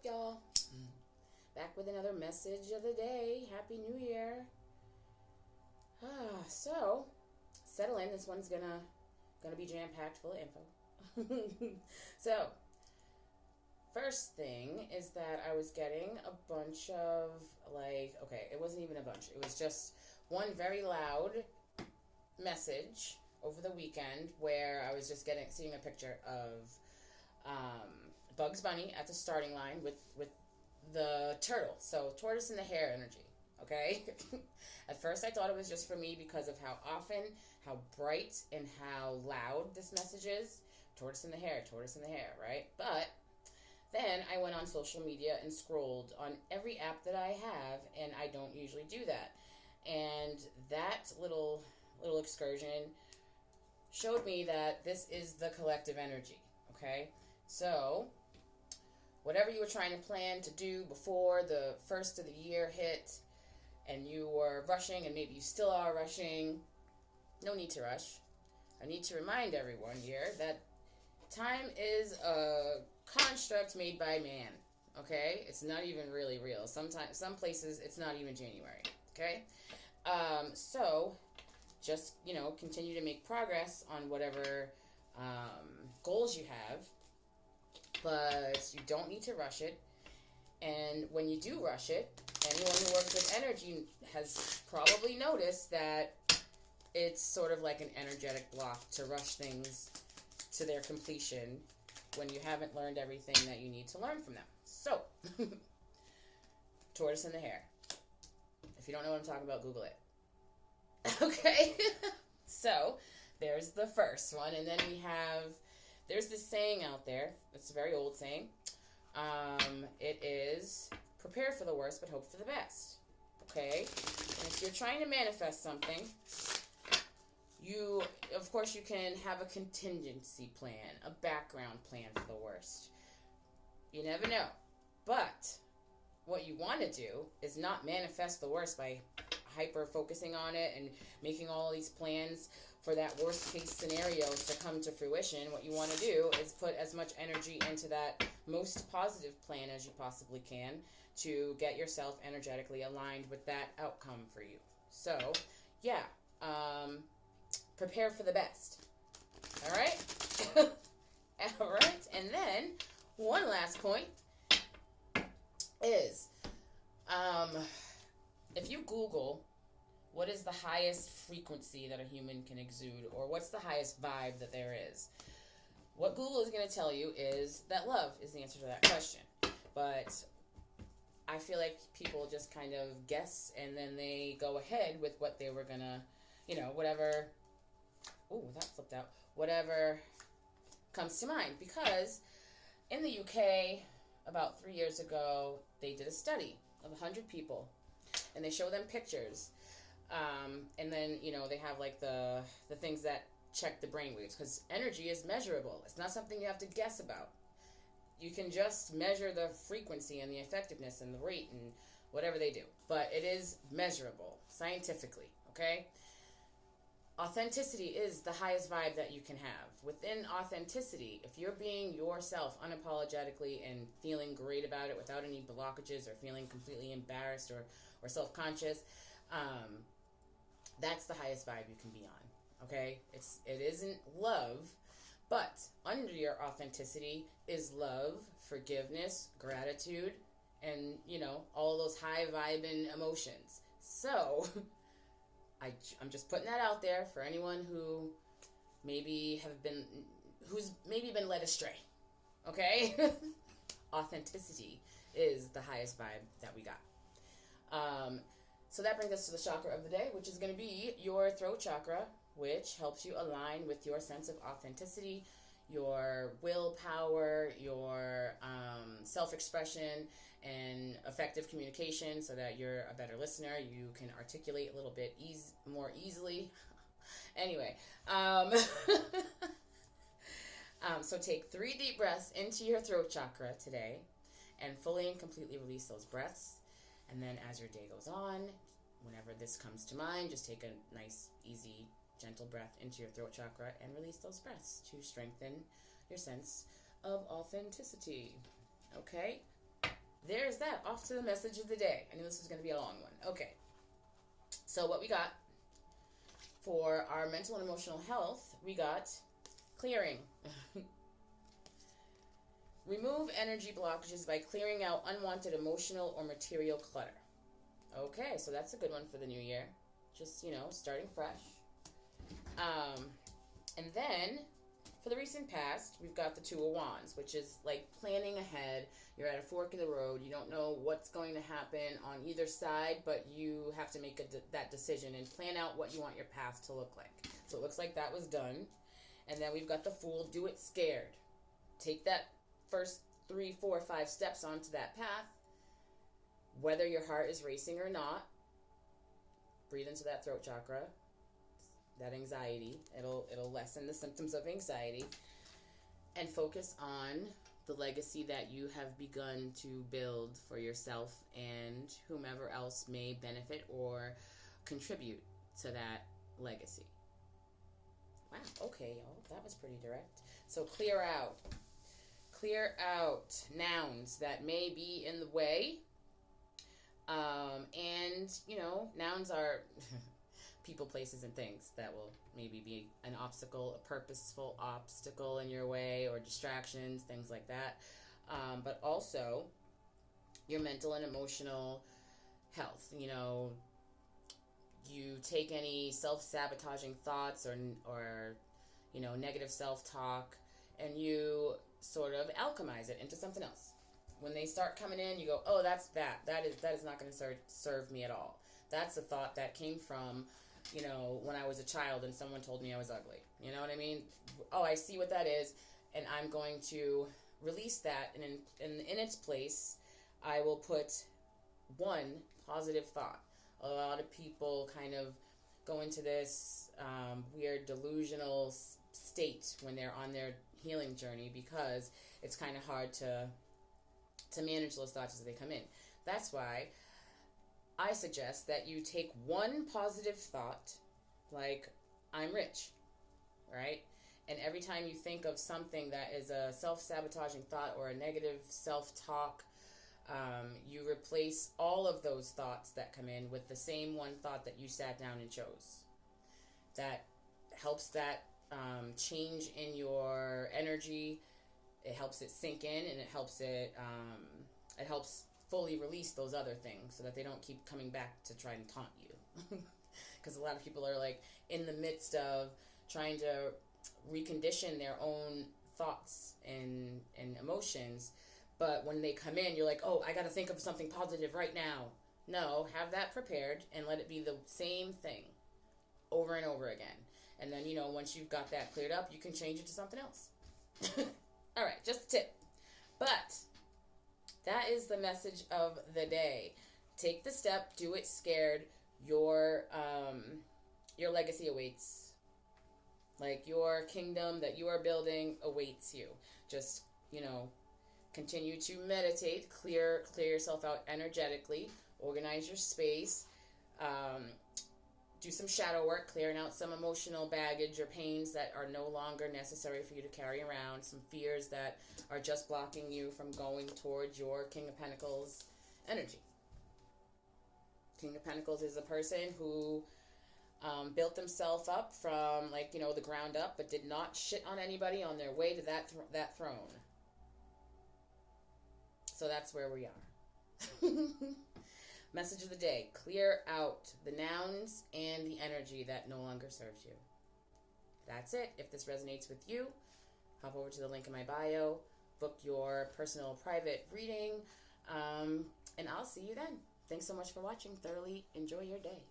y'all? Back with another message of the day. Happy New Year. So, settle in. This one's gonna be jam-packed full of info. So, first thing is that I was getting a bunch of, it wasn't even a bunch. It was just one very loud message over the weekend where I was just seeing a picture of Bugs Bunny at the starting line with the turtle. So, tortoise and the hare energy, okay? At first I thought it was just for me because of how often, how bright, and how loud this message is. Tortoise and the hare, right? But then I went on social media and scrolled on every app that I have, and I don't usually do that. And that little excursion showed me that this is the collective energy, okay? So, whatever you were trying to plan to do before the first of the year hit, and you were rushing, and maybe you still are rushing, no need to rush. I need to remind everyone here that time is a construct made by man, okay? It's not even really real. Sometimes, some places, it's not even January, okay? So, just, continue to make progress on whatever goals you have, but you don't need to rush it. And when you do rush it, anyone who works with energy has probably noticed that it's sort of like an energetic block to rush things to their completion when you haven't learned everything that you need to learn from them. So, tortoise and the hare. If you don't know what I'm talking about, Google it. Okay? So, there's the first one. And then there's this saying out there. It's a very old saying. It is, prepare for the worst, but hope for the best. Okay? And if you're trying to manifest something, of course, you can have a contingency plan, a background plan for the worst. You never know. But what you want to do is not manifest the worst by hyper-focusing on it and making all these plans for that worst-case scenario to come to fruition. What you want to do is put as much energy into that most positive plan as you possibly can to get yourself energetically aligned with that outcome for you. So, yeah, prepare for the best. All right? All right. And then, one last point is, if you Google what is the highest frequency that a human can exude, or what's the highest vibe that there is, what Google is going to tell you is that love is the answer to that question. But I feel like people just kind of guess, and then they go ahead with what they were going to, whatever. Ooh, that flipped out. Whatever comes to mind. Because in the UK, about 3 years ago, they did a study of 100 people, and they show them pictures. And then, they have like the things that check the brainwaves, because energy is measurable. It's not something you have to guess about. You can just measure the frequency and the effectiveness and the rate and whatever they do. But it is measurable scientifically, okay? Authenticity is the highest vibe that you can have. Within authenticity, if you're being yourself unapologetically and feeling great about it without any blockages or feeling completely embarrassed or self-conscious, that's the highest vibe you can be on, okay? It isn't love, but under your authenticity is love, forgiveness, gratitude, and, all those high-vibing emotions. So, I'm just putting that out there for anyone who's maybe been led astray, okay? Authenticity is the highest vibe that we got. So that brings us to the chakra of the day, which is going to be your throat chakra, which helps you align with your sense of authenticity, your willpower, your self-expression, and effective communication so that you're a better listener. You can articulate a little bit more easily. Anyway, so take 3 deep breaths into your throat chakra today and fully and completely release those breaths. And then as your day goes on, whenever this comes to mind, just take a nice, easy, gentle breath into your throat chakra and release those breaths to strengthen your sense of authenticity. Okay? there's that. Off to the message of the day. I knew this was going to be a long one. Okay. So what we got for our mental and emotional health, we got clearing. Remove energy blockages by clearing out unwanted emotional or material clutter. Okay, so that's a good one for the new year. Just, starting fresh. And then, for the recent past, we've got the Two of Wands, which is like planning ahead. You're at a fork in the road. You don't know what's going to happen on either side, but you have to make that decision and plan out what you want your path to look like. So it looks like that was done. And then we've got the Fool. Do it scared. Take that first 3, 4, 5 steps onto that path, whether your heart is racing or not. Breathe into that throat chakra, that anxiety. It'll lessen the symptoms of anxiety, and focus on the legacy that you have begun to build for yourself and whomever else may benefit or contribute to that legacy. Wow, okay, y'all, that was pretty direct. So clear out nouns that may be in the way. And, nouns are people, places, and things that will maybe be an obstacle, a purposeful obstacle in your way, or distractions, things like that. But also your mental and emotional health. You take any self-sabotaging thoughts or negative self-talk, and you sort of alchemize it into something else. When they start coming in, you go, oh, that is not going to serve me at all. That's a thought that came from, when I was a child and someone told me I was ugly. You know what I mean? Oh, I see what that is, and I'm going to release that, and in its place, I will put one positive thought. A lot of people kind of go into this weird delusional state when they're on their healing journey, because it's kind of hard to manage those thoughts as they come in. That's why I suggest that you take one positive thought, like, I'm rich, right? And every time you think of something that is a self-sabotaging thought or a negative self-talk, you replace all of those thoughts that come in with the same one thought that you sat down and chose. That helps that change in your energy. It helps it sink in, and it helps fully release those other things so that they don't keep coming back to try and taunt you. Because a lot of people are like in the midst of trying to recondition their own thoughts and emotions. But when they come in, you're like, oh, I got to think of something positive right now. No, have that prepared and let it be the same thing over and over again. And then, once you've got that cleared up, you can change it to something else. All right, just a tip. But that is the message of the day. Take the step, do it scared. Your legacy awaits. Like, your kingdom that you are building awaits you. Just, continue to meditate, clear yourself out energetically, organize your space, do some shadow work, clearing out some emotional baggage or pains that are no longer necessary for you to carry around, some fears that are just blocking you from going towards your King of Pentacles energy. King of Pentacles is a person who built themselves up from, the ground up, but did not shit on anybody on their way to that throne. So that's where we are. Message of the day: clear out the nouns and the energy that no longer serves you. That's it. If this resonates with you, hop over to the link in my bio, book your personal private reading, and I'll see you then. Thanks so much for watching. Thoroughly enjoy your day.